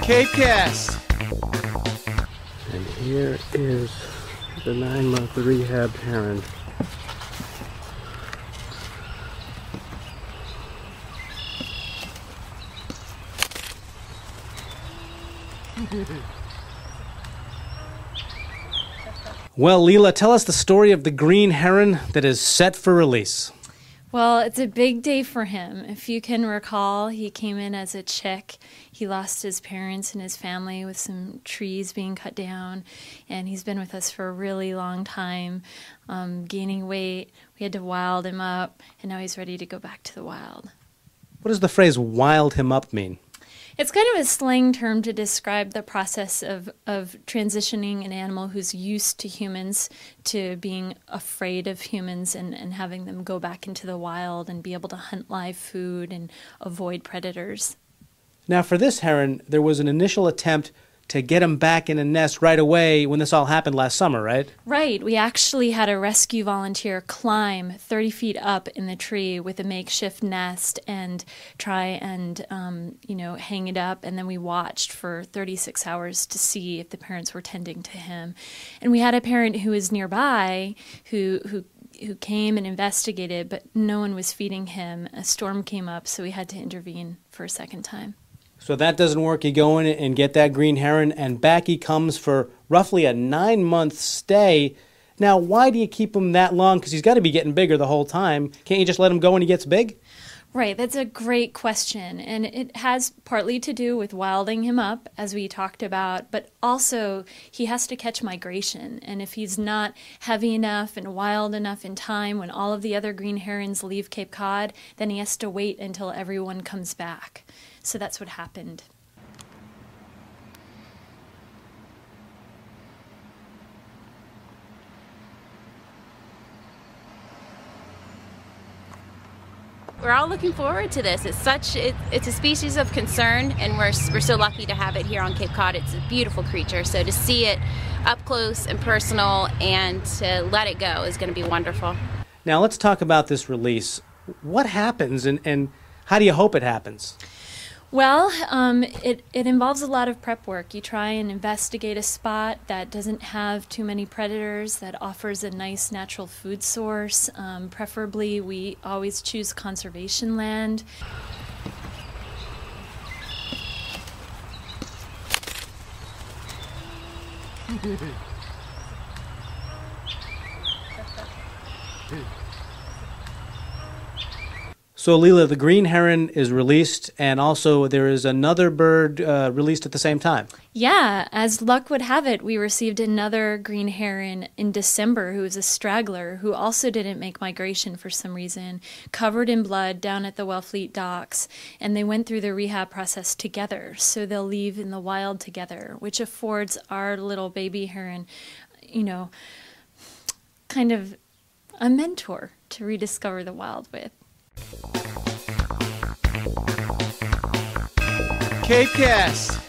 CapeCast. And here is the 9-month rehabbed heron. Well, Leela, tell us the story of the green heron that is set for release. Well, it's a big day for him. If you can recall, he came in as a chick. He lost his parents and his family with some trees being cut down, and he's been with us for a really long time, gaining weight. We had to wild him up, and now he's ready to go back to the wild. What does the phrase wild him up mean? It's kind of a slang term to describe the process of transitioning an animal who's used to humans to being afraid of humans and having them go back into the wild and be able to hunt live food and avoid predators. Now, for this heron, there was an initial attempt to get him back in a nest right away when this all happened last summer, right? Right. We actually had a rescue volunteer climb 30 feet up in the tree with a makeshift nest and try and, hang it up. And then we watched for 36 hours to see if the parents were tending to him. And we had a parent who was nearby who came and investigated, but no one was feeding him. A storm came up, so we had to intervene for a second time. So that doesn't work. You go in and get that green heron, and back he comes for roughly a 9-month stay. Now, why do you keep him that long? Because he's got to be getting bigger the whole time. Can't you just let him go when he gets big? Right, that's a great question, and it has partly to do with wilding him up, as we talked about, but also he has to catch migration, and if he's not heavy enough and wild enough in time when all of the other green herons leave Cape Cod, then he has to wait until everyone comes back. So that's what happened. We're all looking forward to this. It's a species of concern, and we're so lucky to have it here on Cape Cod. It's a beautiful creature, so to see it up close and personal and to let it go is going to be wonderful. Now let's talk about this release. What happens and how do you hope it happens? Well, it involves a lot of prep work. You try and investigate a spot that doesn't have too many predators, that offers a nice natural food source. Preferably, we always choose conservation land. So, Leela, the green heron is released, and also there is another bird released at the same time. Yeah, as luck would have it, we received another green heron in December who was a straggler who also didn't make migration for some reason, covered in blood down at the Wellfleet docks, and they went through the rehab process together, so they'll leave in the wild together, which affords our little baby heron, kind of a mentor to rediscover the wild with. CapeCast.